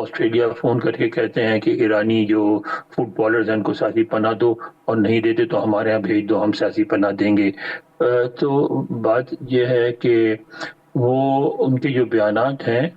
Australia phone کر کے کہتے ہیں کہ ایرانی جو فٹ بالرز ہیں ان کو سیاسی پناہ دو، اور نہیں دیتے تو ہمارے یہاں بھیج دو، ہم سیاسی پناہ دیں گے۔ تو بات یہ ہے کہ وہ ان کے جو بیانات ہیں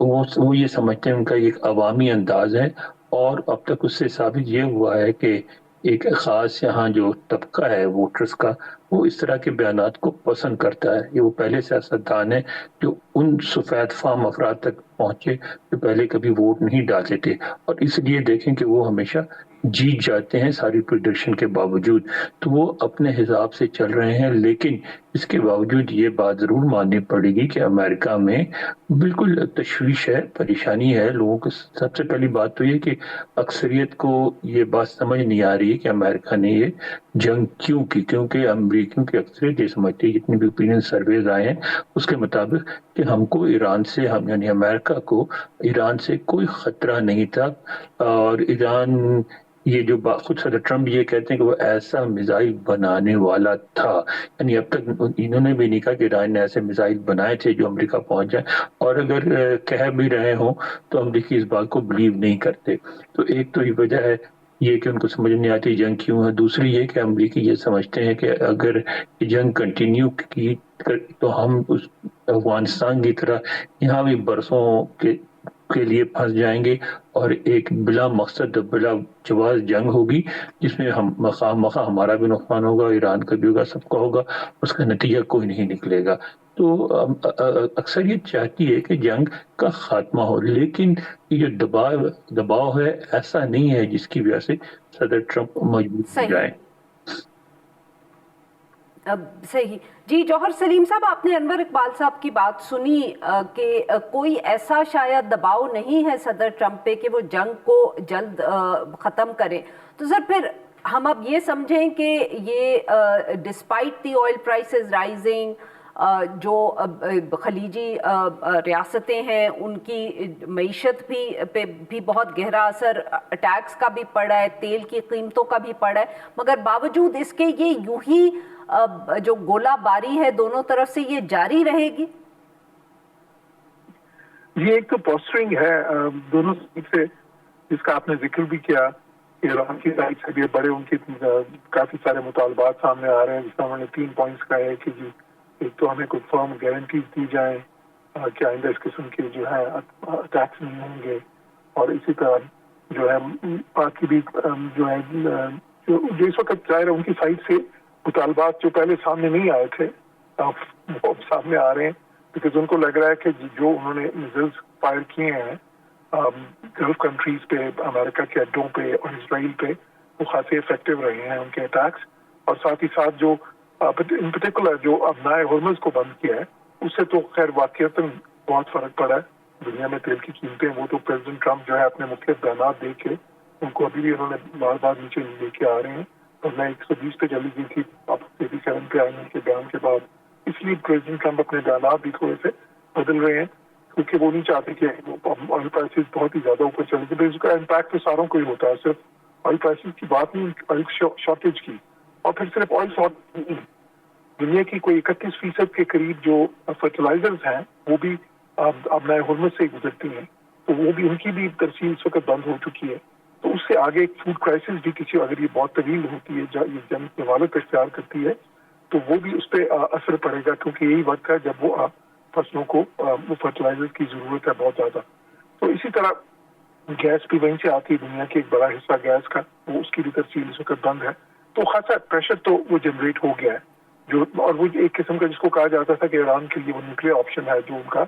وہ یہ سمجھتے ہیں ان کا ایک عوامی انداز ہے، اور اب تک اس سے ثابت یہ ہوا ہے کہ ایک خاص یہاں جو طبقہ ہے ووٹرز کا، وہ اس طرح کے بیانات کو پسند کرتا ہے۔ یہ وہ پہلے سیاستدان ہیں جو ان سفید فام افراد تک پہنچے جو پہلے کبھی ووٹ نہیں ڈالتے تھے، اور اس لیے دیکھیں کہ وہ ہمیشہ جیت جاتے ہیں ساری پریڈکشن کے باوجود۔ تو وہ اپنے حساب سے چل رہے ہیں، لیکن اس کے باوجود یہ بات ضرور ماننی پڑے گی کہ امریکہ میں بالکل تشویش ہے، پریشانی ہے لوگوں کو۔ سب سے پہلی بات تو یہ کہ اکثریت کو یہ بات سمجھ نہیں آ رہی ہے کہ امریکہ نے یہ جنگ کیوں کی، کیونکہ امریکیوں کی اکثریت یہ سمجھتی ہے، جتنی بھی اوپینین سرویز آئے ہیں اس کے مطابق، کہ ہم کو ایران سے، ہم یعنی امریکہ کو ایران سے کوئی خطرہ نہیں تھا، اور ایران یہ جو خود صدر ٹرمپ یہ کہتے ہیں کہ وہ ایسا میزائل بنانے والا تھا، یعنی اب تک انہوں نے بھی نہیں کہا کہ ایران نے ایسے میزائل بنائے تھے جو امریکہ پہنچ جائے، اور اگر کہہ بھی رہے ہوں تو امریکی اس بات کو بلیو نہیں کرتے۔ تو ایک تو یہ وجہ ہے یہ کہ ان کو سمجھ نہیں آتی جنگ کیوں ہے، دوسری یہ کہ امریکی یہ سمجھتے ہیں کہ اگر جنگ کنٹینیو کی تو ہم اس افغانستان کی طرح یہاں بھی برسوں کے لیے پھنس جائیں گے، اور ایک بلا مقصد بلا جواز جنگ ہوگی جس میں ہم مخواہ ہمارا بھی نقصان ہوگا، ایران کا بھی ہوگا، سب کا ہوگا، اس کا نتیجہ کوئی نہیں نکلے گا۔ تو اکثریت چاہتی ہے کہ جنگ کا خاتمہ ہو، لیکن یہ جو دباؤ ہے ایسا نہیں ہے جس کی وجہ سے صدر ٹرمپ مجبور ہو صحیح جائیں۔ صحیح جی۔ جوہر سلیم صاحب، آپ نے انور اقبال صاحب کی بات سنی کہ کوئی ایسا شاید دباؤ نہیں ہے صدر ٹرمپ پہ کہ وہ جنگ کو جلد ختم کرے، تو سر پھر ہم اب یہ سمجھیں کہ یہ despite the oil prices rising, جو خلیجی ریاستیں ہیں ان کی معیشت پہ بھی بہت گہرا اثر ٹیکس کا بھی پڑا ہے، تیل کی قیمتوں کا بھی پڑا ہے، مگر باوجود اس کے یہ یوں ہی جو گولہ باری ہے دونوں طرف سے یہ جاری رہے گی؟ یہ ایک تو پوسٹرنگ ہے دونوں سائڈ سے، جس کا آپ نے ذکر بھی کیا کہ ایران کی سائڈ سے بھی بڑے ان کے کافی سارے مطالبات سامنے آ رہے ہیں، جس میں انہوں نے 3 پوائنٹس کا ہے کہ جی ایک تو ہمیں کوئی فرم گارنٹیز دی جائیں کہ آئندہ اس قسم کے جو ہے اٹیکس نہیں ہوں گے، اور اسی طرح جو ہے باقی بھی جو ہے جو اس وقت ظاہر ہے ان کی سائڈ سے مطالبات جو پہلے سامنے نہیں آئے تھے وہ سامنے آ رہے ہیں، بیکاز ان کو لگ رہا ہے کہ جو انہوں نے میزائلز فائر کیے ہیں گلف کنٹریز پہ، امریکہ کے اڈوں پہ اور اسرائیل پہ، وہ خاصے افیکٹو رہے ہیں ان کے اٹیکس، اور ساتھ ہی ساتھ جو ان پرٹیکولر جو ابنائے ہرمز کو بند کیا ہے اس سے تو خیر واقعات بہت فرق پڑا ہے دنیا میں تیل کی قیمتیں، وہ تو پریزیڈنٹ ٹرمپ جو ہے اپنے مختلف بیانات دے کے ان کو ابھی بھی انہوں نے بار بار نیچے لے کے آ رہے ہیں، اور میں 120 پہ چلی گئی تھی، آپ 87 پہ آئے کے بیان کے بعد، اس لیے پریزیڈنٹ ٹرمپ اپنے بیانات بھی تھوڑے سے بدل رہے ہیں، کیونکہ وہ نہیں چاہتے کہ آئل پرائسز بہت ہی زیادہ اوپر چلے گی، اس کا امپیکٹ تو ساروں کو ہی ہوتا ہے، صرف آئل پرائسز کی بات نہیں، آئل شارٹیج کی، اور پھر صرف آئل شارٹیج نہیں، دنیا کی کوئی 31% کے قریب جو فرٹیلائزرز ہیں وہ بھی اب نئے ہرمز سے گزرتی ہیں، تو وہ بھی ان کی بھی ترسیل اس وقت بند ہو چکی ہے، تو اس سے آگے ایک فوڈ کرائسس بھی کسی، اگر یہ بہت طویل ہوتی ہے یہ جنگ نوالت اختیار کرتی ہے تو وہ بھی اس پہ اثر پڑے گا، کیونکہ یہی وقت ہے جب وہ فصلوں کو وہ فرٹیلائزر کی ضرورت ہے بہت زیادہ۔ تو اسی طرح گیس بھی وہیں سے آتی ہے، دنیا کے ایک بڑا حصہ گیس کا، وہ اس کی بھی ترسیل اس وقت بند ہے، تو خاصا پریشر تو وہ جنریٹ ہو گیا ہے، جو اور وہ ایک قسم کا جس کو کہا جاتا تھا کہ ایران کے لیے وہ نیوکلیئر آپشن ہے، جو ان کا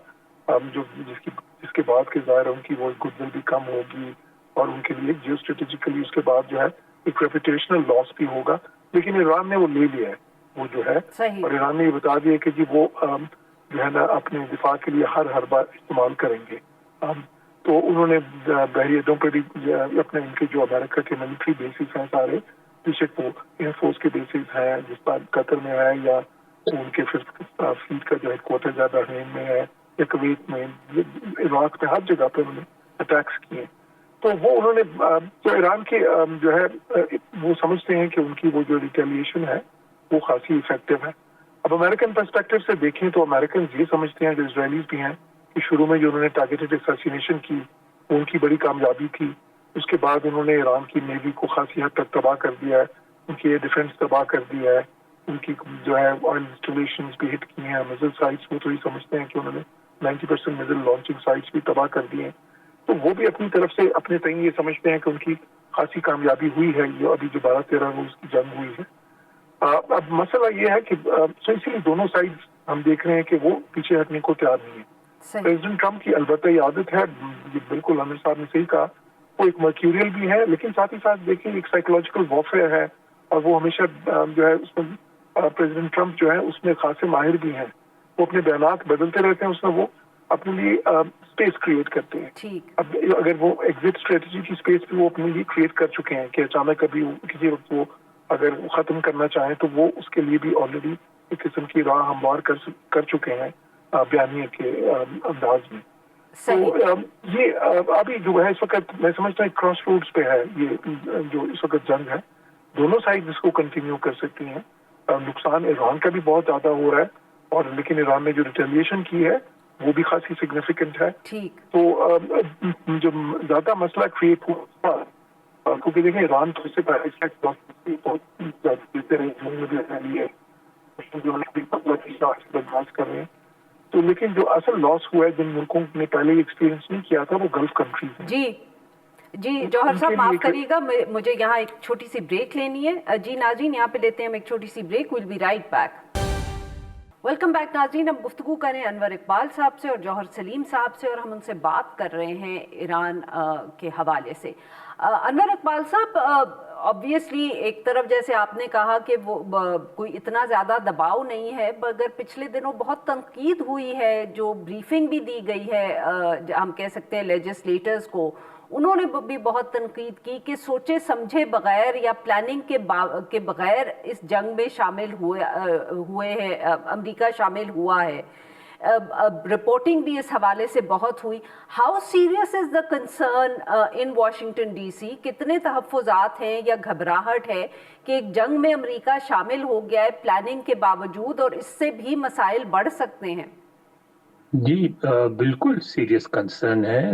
جو جس کے بعد کے ظاہر ان کی وہ گڈ ول بھی کم ہوگی، اور ان کے لیے جیو اسٹریٹجیکلی اس کے بعد جو ہے ایک ریپوٹیشنل لاس بھی ہوگا، لیکن ایران نے وہ لے لیا ہے وہ جو ہے، اور ایران نے یہ بتا دیا کہ جی وہ جو ہے نا اپنے دفاع کے لیے ہر حربہ استعمال کریں گے، تو انہوں نے بحری اڈوں پہ بھی اپنے ان کے جو امریکہ کے ملٹری بیسز ہیں سارے، بیشک وہ ایئر فورس کے بیسز ہیں جس پر قطر میں ہے، یا ان کے فلیٹ کا جو ہیڈ کوارٹر ہے بحرین میں ہے یا کویت میں، عراق میں، ہر جگہ پہ انہوں نے اٹیکس کیے، تو وہ انہوں نے جو ایران کے جو ہے وہ سمجھتے ہیں کہ ان کی وہ جو ریٹیلیشن ہے وہ خاصی افیکٹو ہے۔ اب امریکن پرسپیکٹو سے دیکھیں تو امریکنز یہ سمجھتے ہیں، جو اسرائیلیز بھی ہیں، کہ شروع میں جو انہوں نے ٹارگیٹڈ اساسینیشن کی وہ ان کی بڑی کامیابی تھی. اس کے بعد انہوں نے ایران کی نیوی کو خاصی حد تک تباہ کر دیا ہے, ان کی ڈیفینس تباہ کر دیا ہے, ان کی جو ہے آئل انسٹالیشنز بھی ہٹ کی ہیں, میزل سائٹس وہ تو یہ سمجھتے ہیں کہ انہوں نے 90% میزل لانچنگ سائٹس بھی تباہ کر دیے ہیں. تو وہ بھی اپنی طرف سے اپنے تئیں یہ سمجھتے ہیں کہ ان کی خاصی کامیابی ہوئی ہے, یہ ابھی جو 12-13 روز کی جنگ ہوئی ہے. اب مسئلہ یہ ہے کہ سلسلے دونوں سائڈ ہم دیکھ رہے ہیں کہ وہ پیچھے ہٹنے کو تیار نہیں ہے. پریزیڈنٹ ٹرمپ کی البتہ یہ عادت ہے, یہ بالکل عامر صاحب نے صحیح کہا, وہ ایک مرکیوریل بھی ہے, لیکن ساتھ ہی ساتھ دیکھیں ایک سائیکولوجیکل وارفیئر ہے, اور وہ ہمیشہ جو ہے اس میں پریزیڈنٹ ٹرمپ جو ہے اس میں خاصے ماہر بھی ہیں. وہ اپنے بیانات بدلتے رہتے ہیں, اس میں وہ اپنے لیے اسپیس کریٹ کرتے ہیں. اب اگر وہ ایگزٹ اسٹریٹجی کی اسپیس بھی وہ اپنے لیے کریٹ کر چکے ہیں کہ اچانک کبھی کسی وقت وہ اگر ختم کرنا چاہیں تو وہ اس کے لیے بھی آلریڈی ایک قسم کی راہ ہموار کر چکے ہیں بیانیے کے انداز میں. تو یہ ابھی جو ہے اس وقت میں سمجھتا ہوں کراس روڈز پہ ہے یہ جو اس وقت جنگ ہے. دونوں سائڈ اس کو کنٹینیو کر سکتی ہیں. نقصان ایران کا بھی بہت زیادہ ہو رہا ہے, اور لیکن ایران نے جو ریٹیلیشن کی ہے وہ بھی خاصی سگنیفیکنٹ ہے. تو جو زیادہ مسئلہ کریٹ ہوا کیونکہ دیکھیں ایران تو اس سے پہلے دیتے رہے برداشت کر رہے ہیں. تو لیکن جو اصل لاس ہوا ہے جن ملکوں نے پہلے ایکسپیرینس نہیں کیا تھا وہ گلف کنٹریز ہیں. جی جوہر صاحب معاف کریے گا, مجھے یہاں ایک چھوٹی سی بریک لینی ہے. جی ناظرین یہاں پہ لیتے ہیں ہم ایک چھوٹی سی break. We'll be right back. Welcome back ناظرین. ہم گفتگو کریں انور اقبال صاحب سے اور جوہر سلیم صاحب سے, اور ہم ان سے بات کر رہے ہیں ایران کے حوالے سے. انور اقبال صاحب, آبویسلی ایک طرف جیسے آپ نے کہا کہ وہ کوئی اتنا زیادہ دباؤ نہیں ہے, مگر پچھلے دنوں بہت تنقید ہوئی ہے, جو بریفنگ بھی دی گئی ہے ہم کہہ سکتے ہیں لیجسلیٹرز کو, انہوں نے بھی بہت تنقید کی کہ سوچے سمجھے بغیر یا پلاننگ کے بغیر اس جنگ میں شامل ہوئے ہیں, امریکہ شامل ہوا ہے. رپورٹنگ بھی اس حوالے سے بہت ہوئی. How serious is the concern in Washington D C? کتنے تحفظات ہیں یا گھبراہٹ ہے کہ ایک جنگ میں امریکہ شامل ہو گیا ہے پلاننگ کے باوجود, اور اس سے بھی مسائل بڑھ سکتے ہیں؟ جی بالکل سیریس کنسرن ہے.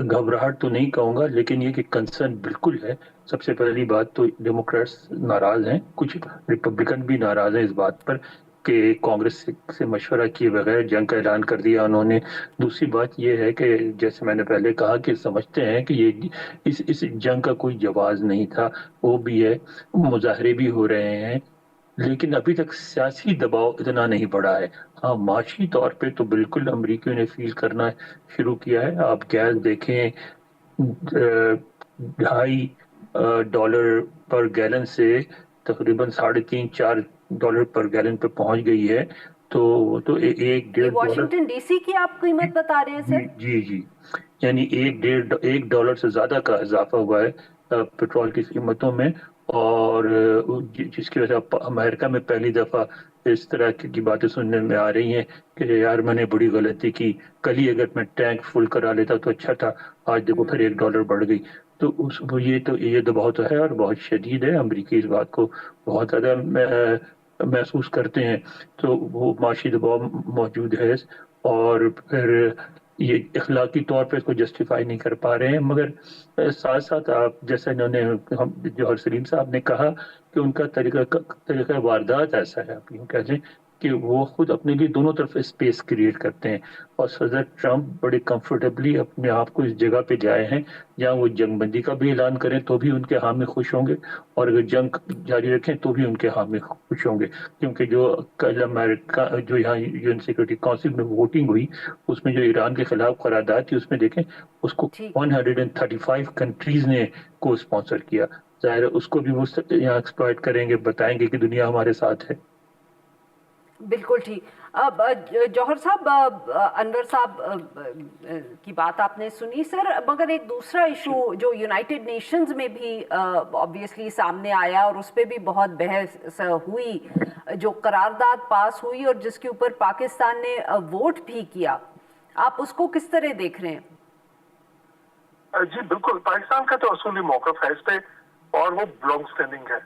گھبراہٹ تو نہیں کہوں گا, لیکن یہ کہ کنسرن بالکل ہے. سب سے پہلی بات تو ڈیموکریٹس ناراض ہیں, کچھ ریپبلکن بھی ناراض ہیں اس بات پر کہ کانگریس سے مشورہ کیے بغیر جنگ کا اعلان کر دیا انہوں نے. دوسری بات یہ ہے کہ جیسے میں نے پہلے کہا کہ سمجھتے ہیں کہ یہ اس جنگ کا کوئی جواز نہیں تھا, وہ بھی ہے, مظاہرے بھی ہو رہے ہیں, لیکن ابھی تک سیاسی دباؤ اتنا نہیں پڑا ہے. ہاں معاشی طور پہ تو بالکل امریکیوں نے فیل کرنا شروع کیا ہے. آپ گیس دیکھیں, $2.5 پر گیلن سے تقریباً $3.5-4 پر گیلن پہ پہنچ گئی ہے. تو $1.5 واشنگٹن ڈی سی کی آپ قیمت بتا رہے ہیں سر؟ جی یعنی $1 سے زیادہ کا اضافہ ہوا ہے پیٹرول کی قیمتوں میں. اور جس کی وجہ سے امریکہ میں پہلی دفعہ اس طرح کی باتیں سننے میں آ رہی ہیں کہ یار میں نے بڑی غلطی کی, کل ہی اگر میں ٹینک فل کرا لیتا تو اچھا تھا, آج دیکھو پھر $1 بڑھ گئی. تو یہ دباؤ تو ہے اور بہت شدید ہے. امریکی اس بات کو بہت زیادہ محسوس کرتے ہیں, تو وہ معاشی دباؤ موجود ہے. اور پھر یہ اخلاقی طور پہ اس کو جسٹیفائی نہیں کر پا رہے ہیں. مگر ساتھ ساتھ آپ جیسا انہوں نے جوہر سلیم صاحب نے کہا کہ ان کا طریقہ واردات ایسا ہے, آپ یوں کہہ دیں کہ وہ خود اپنے لیے دونوں طرف اسپیس کریٹ کرتے ہیں. اور صدر ٹرمپ بڑے کمفرٹیبلی اپنے آپ کو اس جگہ پہ جائے ہیں جہاں وہ جنگ بندی کا بھی اعلان کریں تو بھی ان کے حامی خوش ہوں گے, اور اگر جنگ جاری رکھیں تو بھی ان کے حامی خوش ہوں گے. کیونکہ جو کل امریکہ جو یہاں UN سیکورٹی کونسل میں ووٹنگ ہوئی, اس میں جو ایران کے خلاف قرارداد تھی, اس میں دیکھیں اس کو 135 کنٹریز نے کو اسپانسر کیا. ظاہر ہے اس کو بھی وہ یہاں ایکسپلائٹ کریں گے, بتائیں گے کہ دنیا ہمارے ساتھ ہے. بالکل ٹھیک. اب جوہر صاحب, انور صاحب کی بات آپ نے سنی سر, مگر ایک دوسرا ایشو جو یونائٹڈ نیشنز میں بھی آبویسلی سامنے آیا اور اس پہ بھی بہت بحث ہوئی, جو قرارداد پاس ہوئی اور جس کے اوپر پاکستان نے ووٹ بھی کیا, آپ اس کو کس طرح دیکھ رہے ہیں؟ جی بالکل, پاکستان کا تو اصولی موقف ہے اس پہ, اور وہ لانگ اسٹینڈنگ ہے.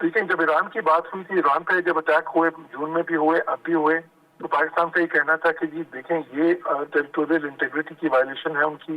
لیکن جب ایران کی بات ہوئی تھی, ایران پہ جب اٹیک ہوئے, جون میں بھی ہوئے, اب بھی ہوئے, تو پاکستان کا یہ کہنا تھا کہ جی دیکھیں یہ ٹیریٹوریل انٹیگریٹی کی وائلیشن ہے ان کی,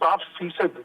60%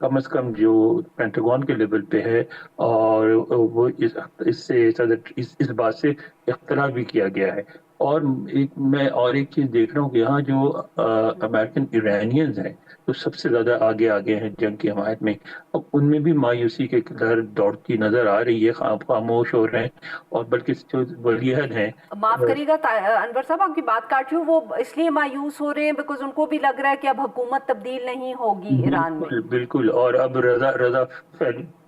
کم از کم جو پینٹاگون کے لیول پہ ہے، اور وہ اس سے اس بات سے اختلاف بھی کیا گیا ہے. اور میں ایک چیز دیکھ رہا ہوں کہ یہاں جو امریکن ایرانیئنز ہیں تو سب سے زیادہ آگے ہیں جنگ کی حمایت میں. اب ان میں بھی مایوسی کے لہر دوڑتی نظر آ رہی ہے، خاموش ہو رہے ہیں. اور بلکہ جو ولی عہد ہیں، معاف کریے گا انور صاحب، آپ کی بات کاٹ رہی ہوں، وہ اس لیے مایوس ہو رہے ہیں بیکاز ان کو بھی لگ رہا ہے کہ اب حکومت تبدیل نہیں ہوگی ایران میں. بالکل. اور اب رضا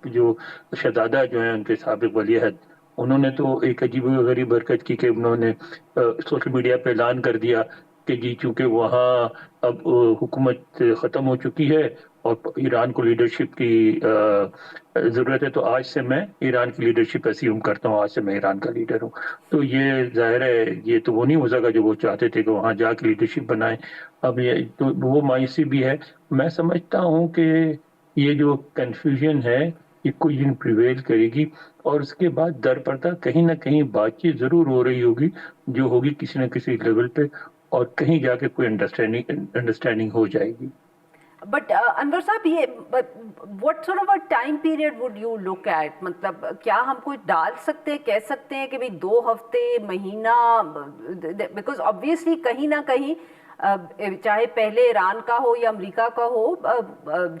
جو شہزادہ جو ہیں ان کے سابق ولی عہد، انہوں نے تو ایک عجیب و غریب حرکت کی کہ انہوں نے سوشل میڈیا پہ اعلان کر دیا کہ جی چونکہ وہاں اب حکومت ختم ہو چکی ہے اور ایران کو لیڈرشپ کی ضرورت ہے، تو آج سے میں ایران کی لیڈرشپ اسیوم کرتا ہوں، آج سے میں ایران کا لیڈر ہوں. تو یہ ظاہر ہے یہ تو وہ نہیں ہو سکا جو وہ چاہتے تھے کہ وہاں جا کے لیڈرشپ بنائیں. اب یہ تو وہ مایوسی بھی ہے. میں سمجھتا ہوں کہ یہ جو کنفیوژن ہے یہ کچھ دن پریویل کرے گی، اور اس کے بعد در پردہ کہیں نہ کہیں بات چیت ضرور ہو رہی ہوگی، جو ہوگی کسی نہ کسی لیول پہ، اور کہیں جا کے کوئی انڈرسٹینڈنگ ہو جائے گی. بٹ انور صاحب، یہ what sort of a time period would you look at؟ مطلب کیا ہم کوئی ڈال سکتے کہہ سکتے ہیں کہ بھئی 2 ہفتے، مہینہ؟ بیکاز obviously کہیں نہ کہیں چاہے پہلے ایران کا ہو یا امریکہ کا ہو،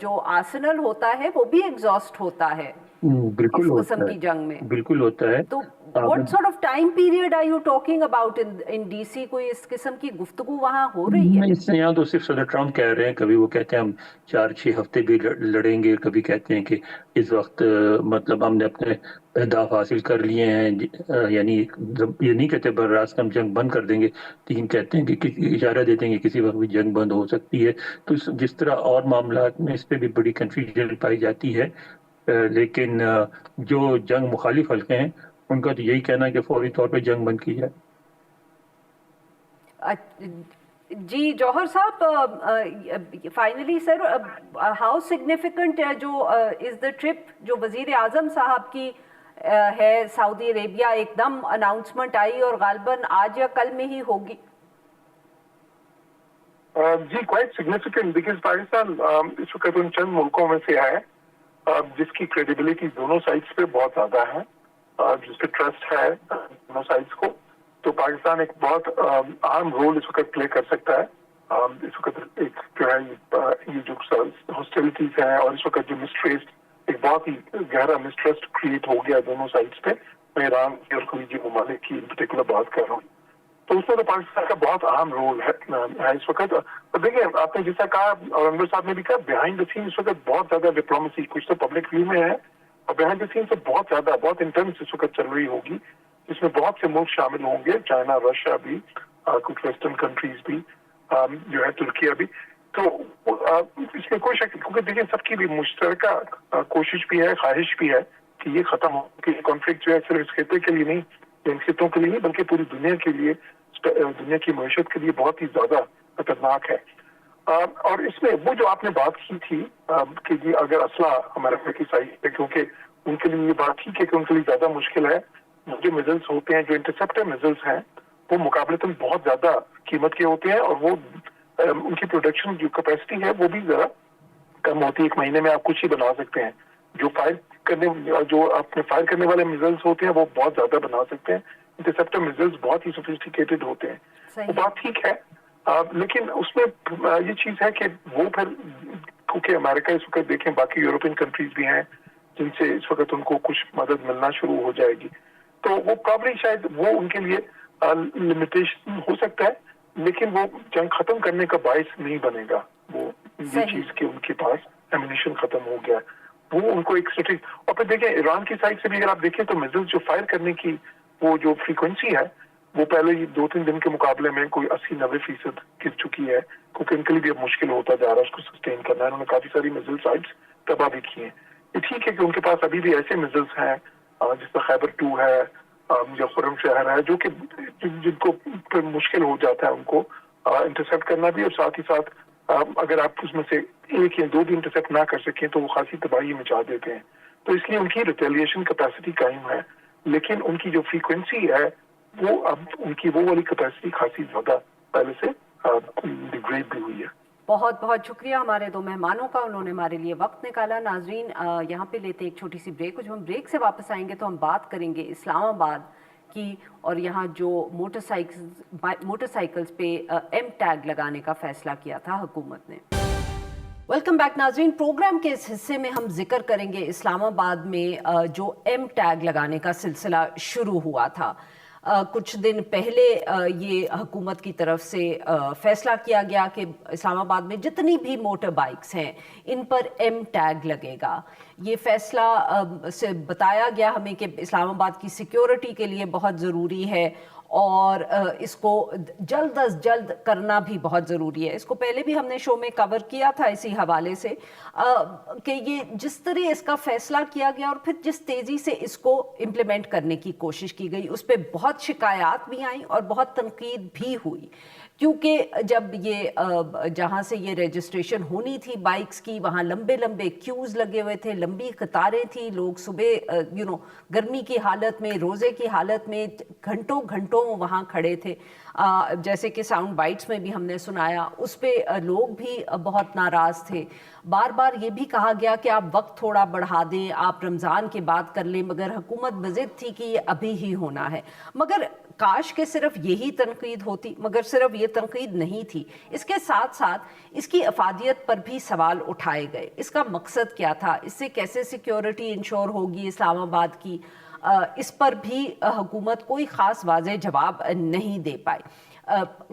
جو آرسنل ہوتا ہے وہ بھی ایگزاسٹ ہوتا ہے بالکل اس ہوتا قسم کی ہے، جنگ میں. بالکل ہوتا ہے. تو what sort of time period are you talking about in DC؟ کوئی اس قسم کی گفتگو وہاں ہو رہی ہے؟ اس سے یہاں تو صرف صدر ٹرمپ کہہ رہے ہیں، کبھی وہ کہتے ہیں ہم 4-6 ہفتے بھی لڑیں گے، کبھی کہتے ہیں کہ اس وقت مطلب ہم نے اپنے اہداف حاصل کر لیے ہیں، یعنی یہ نہیں کہتے براست ہم جنگ بند کر دیں گے، لیکن کہتے ہیں کہ اشارہ دیتے ہیں کہ کسی وقت بھی جنگ بند ہو سکتی ہے. تو جس طرح اور معاملات میں اس پہ بھی بڑی کنفیوژن پائی جاتی ہے. لیکن جو جنگ مخالف حلقے ہیں ان کا تو یہی کہنا ہے کہ فوری طور پہ جنگ بند کی جائے. جی جوہر صاحب، فائنلی سر، ہاؤ سگنیفیکنٹ جو از دا ٹرپ جو وزیر اعظم صاحب کی ہے سعودی عربیہ؟ ایک دم اناؤنسمنٹ آئی اور غالباً آج یا کل میں ہی ہوگی. جی کوائٹ سگنیفیکنٹ، بیکاز پاکستان اس وقت ان چند ملکوں میں سے ہے جس کی کریڈیبلٹی دونوں سائڈس پہ بہت زیادہ ہے، جس پہ ٹرسٹ ہے دونوں سائڈس کو. تو پاکستان ایک بہت اہم رول اس وقت پلے کر سکتا ہے. اس وقت ایک جو ہے یہ جو ہاسٹیلٹیز ہیں اور اس وقت جو مسٹریسٹ، ایک بہت ہی گہرا مسٹرسٹ کریٹ ہو گیا دونوں سائڈس پہ. میں ایران کی اور خلیجی ممالک کی ان پرٹیکولر بات کر رہا ہوں. تو اس میں تو پاکستان کا بہت اہم رول ہے اس وقت. اور دیکھیں آپ نے جیسا کہا اور انور صاحب نے بھی کہا، بیہائنڈ دا سین اس وقت بہت زیادہ ڈپلومیسی کچھ تو پبلک ویو میں ہے، اور بیہائنڈ دا سین سے بہت زیادہ بہت انٹینس اس وقت چل رہی ہوگی، جس میں بہت سے ملک شامل ہوں گے، چائنا، رشیا بھی، کچھ ویسٹرن کنٹریز بھی، جو ہے ترکیہ بھی. تو اس میں کوئی شک، کیونکہ دیکھیں سب کی بھی مشترکہ کوشش بھی ہے، خواہش بھی ہے کہ یہ ختم ہو، کہ یہ کانفلکٹ جو ہے صرف اس خطے کے لیے نہیں، ان خطوں کے لیے نہیں، بلکہ پوری دنیا کے لیے، دنیا کی معیشت کے لیے بہت ہی زیادہ خطرناک ہے. اور اس میں وہ جو آپ نے بات کی تھی کہ جی اگر اسلحہ امریکہ کی سائڈ ہے، کیونکہ ان کے لیے یہ بات ٹھیک ہے کہ ان کے لیے زیادہ مشکل ہے. جو میزلس ہوتے ہیں، جو انٹرسیپٹر میزلس ہیں، وہ مقابلتاً بہت زیادہ قیمت کے ہوتے ہیں، اور وہ ان کی پروڈکشن جو کیپیسٹی ہے وہ بھی ذرا کم ہوتی ہے. 1 مہینے میں آپ کچھ ہی بنا سکتے ہیں. جو آپ نے فائر کرنے والے میزلس ہوتے ہیں وہ بہت زیادہ بنا سکتے ہیں. انٹرسیپٹر میزلس بہت ہی سوفسٹیکیٹڈ ہوتے ہیں. وہ بات ٹھیک ہے، لیکن اس میں یہ چیز ہے کہ وہ پھر کیونکہ امریکہ اس وقت دیکھیں باقی یورپین کنٹریز بھی ہیں جن سے اس وقت ان کو کچھ مدد ملنا شروع ہو جائے گی، تو وہ پرابلی شاید وہ ان کے لیے لمیٹیشن ہو سکتا ہے، لیکن وہ جنگ ختم کرنے کا باعث نہیں بنے گا. وہ یہ چیز کہ ان کے پاس ایمونیشن ختم ہو گیا، وہ ان کو ایک سٹی. اور پھر دیکھیں ایران کی سائڈ سے بھی اگر آپ دیکھیں تو میزل جو فائر کرنے کی وہ جو فریکوینسی ہے وہ پہلے 2-3 دن کے مقابلے میں کوئی 80-90% گر چکی ہے، کیونکہ ان کے لیے بھی اب مشکل ہوتا جا رہا ہے اس کو سسٹین کرنا. انہوں نے کافی ساری میزل سائٹس تباہ بھی کی ہیں. یہ ٹھیک ہے کہ ان کے پاس ابھی بھی ایسے میزلس ہیں جس طرح خیبر 2 ہے یا خرم شہر ہے، جو کہ جن کو مشکل ہو جاتا ہے ان کو انٹرسیپٹ کرنا بھی، اور ساتھ ہی ساتھ اگر آپ اس میں سے 1 یا 2 بھی انٹرسیپٹ نہ کر سکیں تو وہ خاصی تباہی مچا دیتے ہیں. تو اس لیے ان کی ریٹیلیشن کیپیسٹی قائم ہے، لیکن ان کی جو فریکوینسی ہے وہ اب ان کی وہ والی کیپیسٹی خاصی زیادہ پہلے سے ڈیگریڈ بھی ہوئی ہے. بہت بہت شکریہ ہمارے دو مہمانوں کا، انہوں نے ہمارے لیے وقت نکالا. ناظرین یہاں پہ لیتے ایک چھوٹی سی بریک. جب ہم بریک سے واپس آئیں گے تو ہم بات کریں گے اسلام آباد کی اور یہاں جو موٹر سائیکلز پہ ایم ٹیگ لگانے کا فیصلہ کیا تھا حکومت نے. ویلکم بیک ناظرین. پروگرام کے اس حصے میں ہم ذکر کریں گے اسلام آباد میں جو ایم ٹیگ لگانے کا سلسلہ شروع ہوا تھا. کچھ دن پہلے یہ حکومت کی طرف سے فیصلہ کیا گیا کہ اسلام آباد میں جتنی بھی موٹر بائکس ہیں ان پر ایم ٹیگ لگے گا. یہ فیصلہ سے بتایا گیا ہمیں کہ اسلام آباد کی سیکیورٹی کے لیے بہت ضروری ہے اور اس کو جلد از جلد کرنا بھی بہت ضروری ہے. اس کو پہلے بھی ہم نے شو میں کور کیا تھا اسی حوالے سے کہ یہ جس طرح اس کا فیصلہ کیا گیا اور پھر جس تیزی سے اس کو امپلیمنٹ کرنے کی کوشش کی گئی اس پہ بہت شکایات بھی آئیں اور بہت تنقید بھی ہوئی. کیونکہ جب یہ جہاں سے یہ رجسٹریشن ہونی تھی بائکس کی وہاں لمبے لمبے کیوز لگے ہوئے تھے, لمبی قطاریں تھیں, لوگ صبح گرمی کی حالت میں روزے کی حالت میں گھنٹوں گھنٹوں وہاں کھڑے تھے. جیسے کہ ساؤنڈ بائٹس میں بھی ہم نے سنایا اس پہ لوگ بھی بہت ناراض تھے. بار بار یہ بھی کہا گیا کہ آپ وقت تھوڑا بڑھا دیں, آپ رمضان کے بعد کر لیں, مگر حکومت بضد تھی کہ یہ ابھی ہی ہونا ہے. مگر کاش کہ صرف یہی تنقید ہوتی, مگر صرف یہ تنقید نہیں تھی. اس کے ساتھ ساتھ اس کی افادیت پر بھی سوال اٹھائے گئے. اس کا مقصد کیا تھا, اس سے کیسے سیکیورٹی انشور ہوگی اسلام آباد کی, اس پر بھی حکومت کوئی خاص واضح جواب نہیں دے پائی.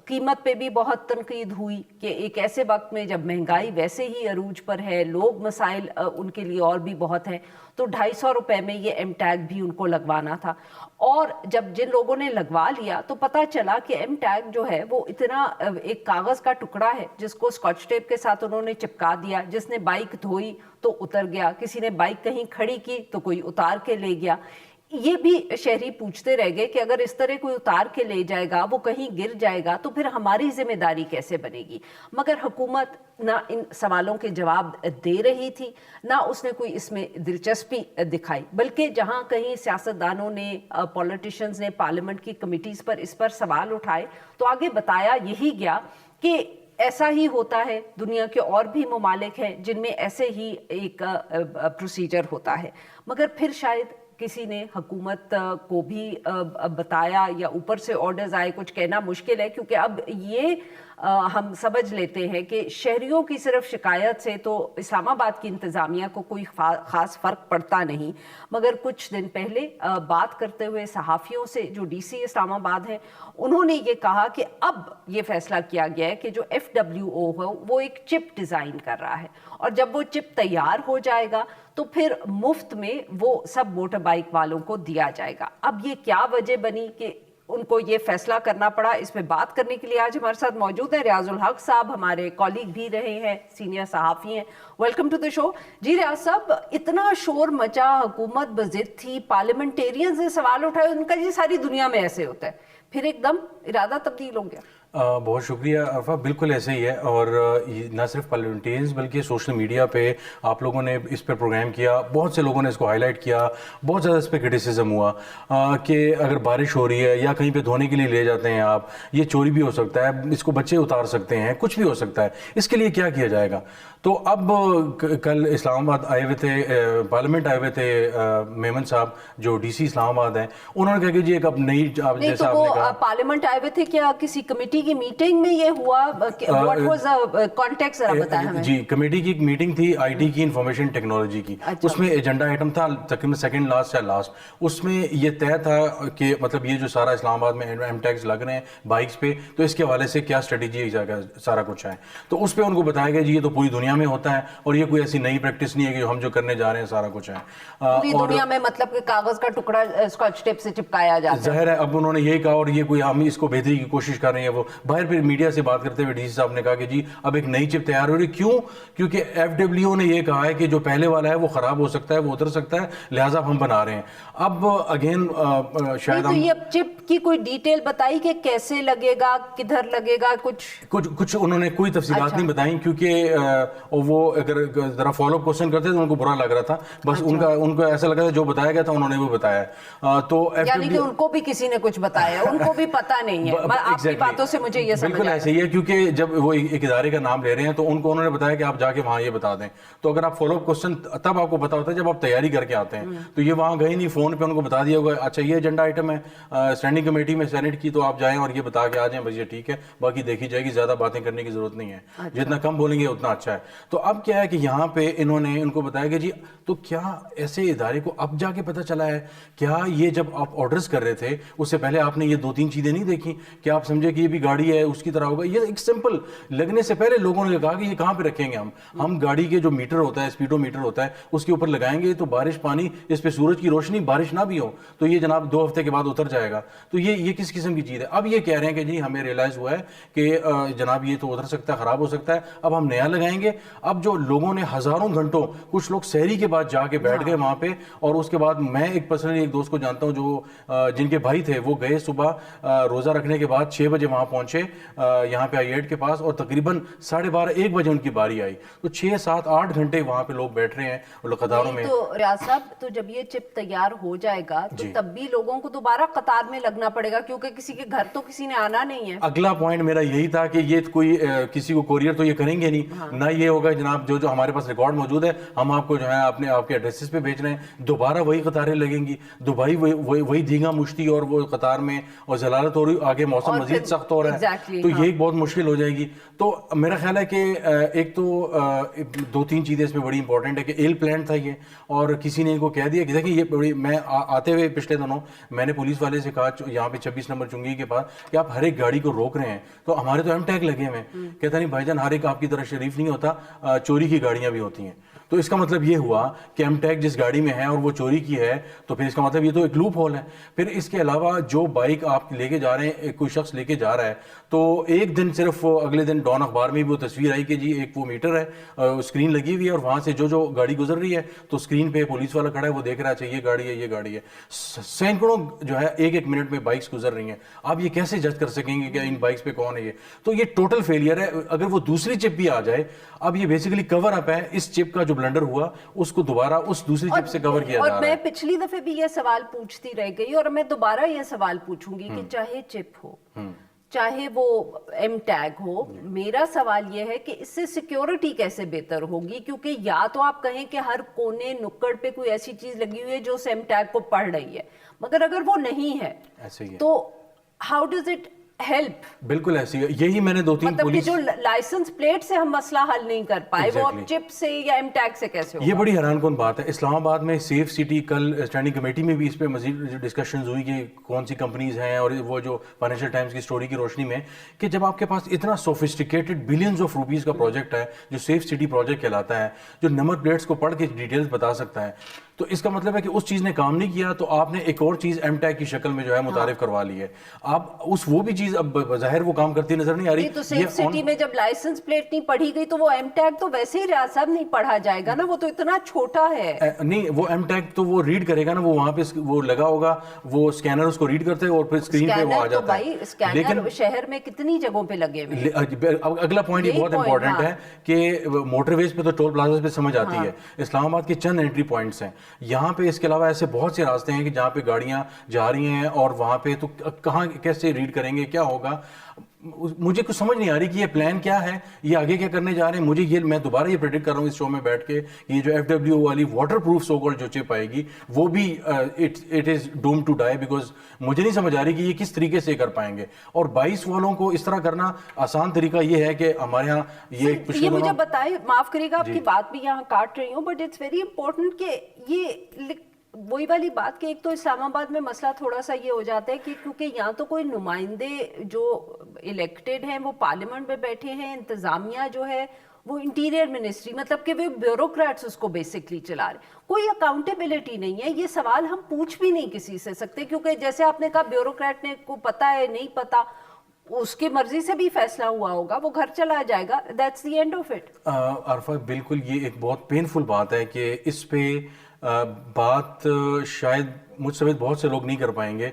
قیمت پہ بھی بہت تنقید ہوئی کہ ایک ایسے وقت میں جب مہنگائی ویسے ہی عروج پر ہے, لوگ مسائل ان کے لیے اور بھی بہت ہیں, تو 250 روپے میں یہ ایم ٹیگ بھی ان کو لگوانا تھا. اور جب جن لوگوں نے لگوا لیا تو پتہ چلا کہ ایم ٹیگ جو ہے وہ اتنا ایک کاغذ کا ٹکڑا ہے جس کو اسکاچ ٹیپ کے ساتھ انہوں نے چپکا دیا. جس نے بائک دھوئی تو اتر گیا, کسی نے بائک کہیں کھڑی کی تو کوئی اتار کے لے گیا. یہ بھی شہری پوچھتے رہ گئے کہ اگر اس طرح کوئی اتار کے لے جائے گا, وہ کہیں گر جائے گا تو پھر ہماری ذمہ داری کیسے بنے گی. مگر حکومت نہ ان سوالوں کے جواب دے رہی تھی, نہ اس نے کوئی اس میں دلچسپی دکھائی, بلکہ جہاں کہیں سیاستدانوں نے, پولیٹیشنز نے پارلیمنٹ کی کمیٹیز پر اس پر سوال اٹھائے تو آگے بتایا یہی گیا کہ ایسا ہی ہوتا ہے, دنیا کے اور بھی ممالک ہیں جن میں ایسے ہی ایک پروسیجر ہوتا ہے. مگر پھر شاید کسی نے حکومت کو بھی بتایا یا اوپر سے آرڈرز آئے, کچھ کہنا مشکل ہے کیونکہ اب یہ ہم سمجھ لیتے ہیں کہ شہریوں کی صرف شکایت سے تو اسلام آباد کی انتظامیہ کو کوئی خاص فرق پڑتا نہیں. مگر کچھ دن پہلے بات کرتے ہوئے صحافیوں سے جو ڈی سی اسلام آباد ہیں, انہوں نے یہ کہا کہ اب یہ فیصلہ کیا گیا ہے کہ جو FWO ہو وہ ایک چپ ڈیزائن کر رہا ہے, اور جب وہ چپ تیار ہو جائے گا تو پھر مفت میں وہ سب موٹر بائک والوں کو دیا جائے گا. اب یہ کیا وجہ بنی کہ ان کو یہ فیصلہ کرنا پڑا, اس پہ بات کرنے کے لیے آج ہمارے ساتھ موجود ہیں ریاض الحق صاحب, ہمارے کولیگ بھی رہے ہیں, سینئر صحافی ہیں. ویلکم ٹو دی شو. جی ریاض صاحب, اتنا شور مچا, حکومت بضد تھی, پارلیمنٹیرینز نے سوال اٹھائے, ان کا یہ ساری دنیا میں ایسے ہوتا ہے, پھر ایک دم ارادہ تبدیل ہو گیا. بہت شکریہ عرفہ, بالکل ایسے ہی ہے. اور نہ صرف پارلیمنٹیرینز بلکہ سوشل میڈیا پہ آپ لوگوں نے اس پہ پروگرام کیا, بہت سے لوگوں نے اس کو ہائی لائٹ کیا, بہت زیادہ اس پہ کرٹیسزم ہوا کہ اگر بارش ہو رہی ہے یا کہیں پہ دھونے کے لیے لے جاتے ہیں آپ, یہ چوری بھی ہو سکتا ہے, اس کو بچے اتار سکتے ہیں, کچھ بھی ہو سکتا ہے, اس کے لیے کیا کیا جائے گا. تو اب کل اسلام آباد آئے ہوئے تھے, پارلیمنٹ آئے ہوئے تھے میمن صاحب جو ڈی سی اسلام آباد ہیں, انہوں نے کہا کہ جی ایک اب نئی, جیسا آپ نے کہا پارلیمنٹ آئے ہوئے تھے, کیا کسی کمیٹی کی میٹنگ میں یہ ہوا, واٹ واز کانٹیکسٹ ذرا بتائیں ہمیں. جی, کمیٹی کی ایک میٹنگ تھی آئی ٹی کی, انفارمیشن ٹیکنالوجی کی. اس میں ایجنڈا آئٹم تھا تقریباً سیکنڈ لاسٹ یا لاسٹ, اس میں یہ طے تھا کہ مطلب یہ جو سارا اسلام آباد میں ایم ٹیگز لگ رہے ہیں بائکس پہ, تو اس کے حوالے سے کیا اسٹریٹجی سارا کچھ ہے. تو اس پہ ان کو بتایا گیا جی یہ تو پوری دنیا میں ہوتا ہے اور یہ کوئی ایسی نئی پریکٹس نہیں ہے کہ ہم جو کرنے جا رہے ہیں سارا کچھ ہے. پوری دنیا میں مطلب کہ کاغذ کا ٹکڑا اسکاچ ٹیپ سے چپکایا جاتا ہے. ظاہر ہے اب انہوں نے یہی کہا, اور یہ کوئی ہم اس کو بہتری کی کوشش کر رہے ہیں. وہ باہر پھر میڈیا سے بات کرتے ہوئے ڈی سی صاحب نے کہا کہ جی اب ایک نئی چپ تیار ہو رہی ہے. کیوں؟ کیونکہ FWO نے یہ کہا ہے کہ جو پہلے والا ہے وہ خراب ہو سکتا ہے, وہ اتر سکتا ہے, لہٰذا ہم بنا رہے ہیں. اب اگین شاید یہ چپ کی کوئی ڈیٹیل بتائی کہ کیسے لگے گا, کدھر لگے گا, کچھ انہوں نے کوئی تفصیلات نہیں بتائیں, کیونکہ وہ اگر ذرا فالو اپ کوشچن کرتے تو ان کو برا لگ رہا تھا, بس ان کو ایسا لگا تھا جو بتایا گیا تھا انہوں نے وہ بتایا. تو یعنی کہ ان کو بھی کسی نے کچھ بتایا, ان کو بھی پتہ نہیں ہے. آپ کی باتوں سے مجھے یہ سمجھ بالکل ایسے ہی ہے, کیونکہ جب وہ ایک ادارے کا نام لے رہے ہیں تو ان کو انہوں نے بتایا کہ آپ جا کے وہاں یہ بتا دیں. تو اگر آپ فالو اپ کوشچن تب آپ کو پتا ہوتا ہے جب آپ تیاری کر کے آتے ہیں, تو یہ وہاں گئے نہیں, فون پہ ان کو بتا دیا ہوگا اچھا یہ ایجنڈا آئٹم ہے اسٹینڈنگ کمیٹی میں سینٹ کی, تو آپ جائیں اور یہ بتا کے آ جائیں, بس یہ ٹھیک ہے, باقی دیکھی جائے گی, زیادہ باتیں کرنے کی ضرورت نہیں ہے, جتنا کم بولیں گے اتنا اچھا ہے. تو اب کیا ہے کہ یہاں پہ انہوں نے ان کو بتایا کہ جی تو کیا ایسے ادارے کو اب جا کے پتہ چلا ہے, کیا یہ جب آپ آرڈرز کر رہے تھے اس سے پہلے آپ نے یہ 2-3 چیزیں نہیں دیکھی, کہ آپ سمجھے کہ یہ بھی گاڑی ہے اس کی طرح ہوگا. یہ ایک سمپل لگنے سے پہلے لوگوں نے کہا کہ یہ کہاں پہ رکھیں گے ہم گاڑی کے جو میٹر ہوتا ہے, اسپیڈو میٹر ہوتا ہے, اس کے اوپر لگائیں گے تو بارش پانی اس پہ سورج کی روشنی بارش نہ بھی ہو تو یہ جناب 2 ہفتے کے بعد اتر جائے گا. تو یہ کس قسم کی چیز ہے؟ اب یہ کہہ رہے ہیں کہ جی ہمیں ریئلائز ہوا ہے کہ جناب یہ تو اتر سکتا ہے, خراب ہو سکتا ہے, اب ہم نیا لگائیں گے. اب جو لوگوں نے ہزاروں گھنٹوں, کچھ لوگ سحری کے بعد جا کے بیٹھ گئے وہاں پہ, اور اس کے بعد میں ایک پرسنلی ایک دوست کو جانتا ہوں جو جن کے بھائی تھے, وہ گئے صبح روزہ رکھنے کے بعد 6 بجے وہاں پہنچے یہاں پہ I-8 کے پاس, اور تقریباً 12:30-1 بجے ان کی باری آئی. تو 6-7-8 گھنٹے وہاں پہ لوگ بیٹھ رہے ہیں قطاروں میں. تو ریاض صاحب, تو جب یہ چپ تیار ہو جائے گا تو تب بھی لوگوں کو دوبارہ قطار میں لگنا پڑے گا, کیونکہ کسی کے گھر تو کسی نے آنا نہیں ہے. اگلا پوائنٹ میرا یہی تھا کہ یہ کوئی کسی کو کوریئر تو یہ کریں گے نہیں, نہ یہ ہوگا جناب جو ہمارے پاس ریکارڈ موجود ہے ہم آپ کو جو ہے آپ کے ایڈریسز پہ بھیج رہے ہیں, دوبارہ وہی قطاریں لگیں گی, دوبارہ وہی دیگا مشتی اور وہ قطار میں, اور ضلالت ہو رہی, آگے موسم مزید سخت ہو رہا ہے, تو یہ ایک بہت مشکل ہو جائے گی. تو میرا خیال ہے کہ ایک تو 2-3 چیزیں اس میں بڑی امپورٹنٹ ہے کہ ایل پلانٹ تھا یہ, اور کسی نے ان کو کہہ دیا کہ دیکھیں یہ بڑی, میں آتے ہوئے پچھلے دنوں میں نے پولیس والے سے کہا یہاں پہ 26 نمبر چنگی کے پاس کہ آپ ہر ایک گاڑی کو روک رہے ہیں, تو ہمارے تو ایم ٹیگ لگے ہوئے ہیں. کہتا نہیں بھائی جان, ہر ایک آپ کی طرح شریف نہیں ہوتا, چوری کی گاڑیاں بھی ہوتی ہیں. تو اس کا مطلب یہ ہوا کہ ایم ٹیگ جس گاڑی میں ہے اور وہ چوری کی ہے, تو پھر اس کا مطلب یہ تو ایک لوپ ہول ہے. پھر اس کے علاوہ جو بائک آپ لے کے جا رہے ہیں, کوئی شخص لے کے جا رہا ہے, تو ایک دن صرف اگلے دن ڈان اخبار میں بھی وہ تصویر آئی کہ جی ایک وہ میٹر ہے, اسکرین لگی ہوئی ہے, اور وہاں سے جو گاڑی گزر رہی ہے تو اسکرین پہ پولیس والا کھڑا ہے, وہ دیکھ رہا ہے اچھا یہ گاڑی ہے, یہ گاڑی ہے. سینکڑوں جو ہے ایک منٹ میں بائکس گزر رہی ہیں. آپ یہ کیسے جج کر سکیں گے کہ ان بائکس پہ کون ہے یہ؟ تو یہ ٹوٹل فیلئر ہے. اگر وہ دوسری چپ بھی آ جائے, اب یہ بیسیکلی کور اپ ہے اس چپ کا جو بلنڈر ہوا, اس کو دوبارہ اس دوسری چپ سے کور کیا جا رہا ہے. اور میں پچھلی دفعہ بھی یہ سوال پوچھتی رہ گئی, اور میں دوبارہ یہ سوال پوچھوں گی کہ چاہے چپ ہو, چاہے وہ ایم ٹیگ ہو, میرا سوال یہ ہے کہ اس سے سیکیورٹی کیسے بہتر ہوگی؟ کیونکہ یا تو آپ کہیں کہ ہر کونے نکڑ پہ کوئی ایسی چیز لگی ہوئی ہے جو اس ایم ٹیگ کو پڑھ رہی ہے, مگر اگر وہ نہیں ہے تو ہاؤ ڈز اٹ ہیلپ؟ بالکل ایسی ہے, یہی میں نے 2-3 مطلب کہ جو لائسنس پلیٹ سے ہم مسئلہ حل نہیں کر پائے, وہ اب چپ سے یا ایم ٹیگ سے کیسے ہوگا؟ یہ بڑی حیران کن بات ہے. اسلام آباد میں سیف سٹی, کل اسٹینڈنگ کمیٹی میں بھی اس پہ مزید ڈسکشنز ہوئی کہ کون سی کمپنیز ہیں, اور وہ جو فائنینشیل ٹائمز کی سٹوری کی روشنی میں, کہ جب آپ کے پاس اتنا سوفسٹیکیٹڈ بلینز آف روپیز کا پروجیکٹ ہے جو سیف سٹی پروجیکٹ کہلاتا ہے, جو نمبر پلیٹس کو پڑھ کے ڈیٹیلز بتا سکتا ہے, تو اس کا مطلب ہے کہ اس چیز نے کام نہیں کیا, تو آپ نے ایک اور چیز ایم ٹیگ کی شکل میں جو ہے متعارف کروا لی ہے. آپ وہ بھی چیز اب ظاہر وہ کام کرتی نظر نہیں آ رہی. تو سیف سٹی میں جب لائسنس پلیٹ نہیں پڑھی گئی تو وہ ایم ٹیگ تو ویسے ہی ریاض صاحب نہیں پڑھا جائے گا نا, وہ تو اتنا چھوٹا ہے. نہیں, وہ ایم ٹیگ تو وہ ریڈ کرے گا نا, وہ وہاں پہ وہ لگا ہوگا, وہ اسکینر اس کو ریڈ کرتے ہیں اور پھر اسکرین پہ وہ آ جاتا ہے. لیکن شہر میں کتنی جگہوں پہ لگے ہوئے. اگلا پوائنٹ یہ بہت امپورٹنٹ ہے کہ موٹر ویز پہ تو ٹول پلازا پہ سمجھ آتی ہے, اسلام آباد کے چند انٹری پوائنٹس ہیں یہاں پہ. اس کے علاوہ ایسے بہت سے راستے ہیں کہ جہاں پہ گاڑیاں جا رہی ہیں, اور وہاں پہ تو کہاں کیسے ریڈ کریں گے, کیا ہوگا؟ مجھے کچھ سمجھ نہیں آ رہی کہ یہ پلان کیا ہے, یہ آگے کیا کرنے جا رہے ہیں. مجھے یہ, میں دوبارہ یہ پریڈکٹ کر رہا ہوں اس شو میں بیٹھ کے, یہ جو FW والی واٹر پروف سو کالڈ جو چپ آئے گی, وہ بھی it is doom to die, because مجھے نہیں سمجھ آ رہی کہ یہ کس طریقے سے کر پائیں گے. اور 22 والوں کو اس طرح کرنا آسان طریقہ یہ ہے کہ ہمارے ہاں یہ مجھے بتائے, معاف کریے گا آپ کی بات بھی یہاں کاٹ رہی ہوں, بٹ اٹس ویری امپورٹنٹ کہ یہ وہی والی بات کہ ایک تو اسلام آباد میں مسئلہ تھوڑا سا یہ ہو جاتا ہے کہ کیونکہ یہاں تو کوئی نمائندے جو الیکٹڈ ہیں وہ پارلیمنٹ میں بیٹھے ہیں, انتظامیہ جو ہے وہ انٹیریئر منسٹری, مطلب کہ وہ بیوروکریٹس اس کو بیسکلی چلا رہے, کوئی اکاؤنٹیبلٹی نہیں ہے. یہ سوال ہم پوچھ بھی نہیں کسی سے سکتے, کیونکہ جیسے آپ نے کہا بیوروکریٹ نے کو پتا ہے نہیں پتا, اس کی مرضی سے بھی فیصلہ ہوا ہوگا, وہ گھر چلا جائے گا, that's the end of it. Arfa بالکل یہ ایک بہت پینفل بات ہے کہ اس پہ بات شاید مجھ سمیت بہت سے لوگ نہیں کر پائیں گے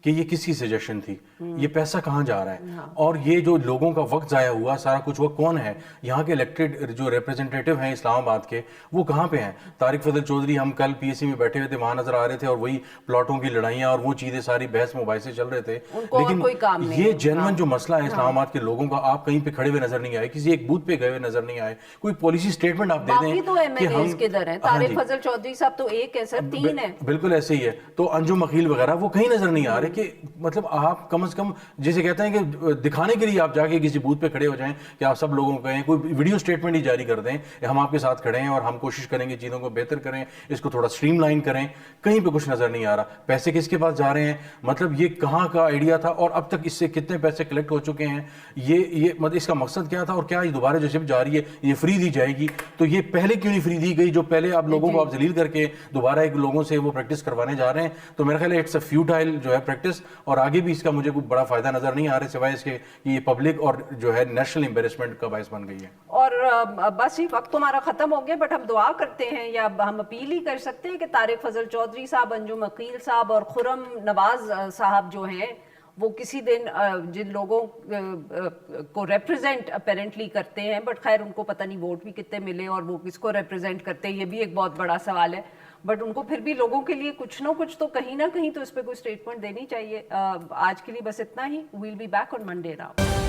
کہ یہ کس کی سجیشن تھی, یہ پیسہ کہاں جا رہا ہے, اور یہ جو لوگوں کا وقت ضائع ہوا سارا کچھ, وہ کون ہے یہاں کے الیکٹڈ جو ریپرزینٹیٹیو ہیں اسلام آباد کے, وہ کہاں پہ ہیں؟ طارق فضل چودھری, ہم کل پی ایس سی میں بیٹھے ہوئے تھے, وہاں نظر آ رہے تھے, اور وہی پلاٹوں کی لڑائیاں اور وہ چیزیں ساری بحث مباحثے چل رہے تھے, لیکن یہ جینون جو مسئلہ ہے اسلام آباد کے لوگوں کا, آپ کہیں پہ کھڑے ہوئے نظر نہیں آئے, کسی ایک بوتھ پہ گئے ہوئے نظر نہیں آئے, کوئی پالیسی اسٹیٹمنٹ آپ دے دیں تو ایم ایل ایز کدھر ہیں؟ طارق فضل چودھری صاحب تو ایک ہے سر, 3 ہیں. بالکل ایسے ہی ہے. تو انجم عقیل وغیرہ وہ کہیں نظر نہیں آ رہے, کہ مطلب آپ کم از کم جسے کہتے ہیں کہ دکھانے کے لیے آپ جا کے کسی بوتھ پہ کھڑے ہو جائیں کہ آپ سب لوگوں کو کہیں, کوئی ویڈیو اسٹیٹمنٹ ہی جاری کر دیں, ہم آپ کے ساتھ کھڑے ہیں اور ہم کوشش کریں گے چیزوں کو بہتر کریں, اس کو تھوڑا اسٹریم لائن کریں. کہیں پہ کچھ نظر نہیں آ رہا. پیسے کس کے پاس جا رہے ہیں, مطلب یہ کہاں کا آئیڈیا تھا, اور اب تک اس سے کتنے پیسے کلیکٹ ہو چکے ہیں, یہ مطلب اس کا مقصد کیا تھا, اور کیا یہ دوبارہ جو شپ جاری ہے یہ فری دی جائے گی, تو یہ پہلے کیوں نہیں فری دی گئی, جو پہلے آپ لوگوں کو آپ ذلیل کر کے دوبارہ ایک لوگوں سے وہ پریکٹس کروانے جا رہے ہیں. تو میرا خیال ہے اٹس اے فیوٹائل جو ہے پریکٹس, اور آگے بھی اس کا مجھے کوئی بڑا فائدہ نظر نہیں آ رہا سوائے اس کے کہ یہ پبلک اور جو ہے نیشنل امبیرسمنٹ کا باعث بن گئی ہے. اور بس یہ وقت تمہارا ختم ہو گیا, بٹ ہم دعا کرتے ہیں یا ہم اپیل ہی کر سکتے ہیں کہ طارق فضل چودھری صاحب, انجم عقیل صاحب اور خرم نواز صاحب جو ہیں, وہ کسی دن جن لوگوں کو ریپرزینٹ اپیرنٹلی کرتے ہیں, بٹ خیر ان کو پتہ نہیں ووٹ بھی کتنے ملے اور وہ کس کو ریپرزینٹ کرتے ہیں, یہ بھی ایک بہت بڑا سوال ہے, بٹ ان کو پھر بھی لوگوں کے لیے کچھ نہ کچھ تو کہیں نہ کہیں تو اس پہ کوئی اسٹیٹمنٹ دینی چاہیے. آج کے لیے بس اتنا ہی. We'll be back on Monday now.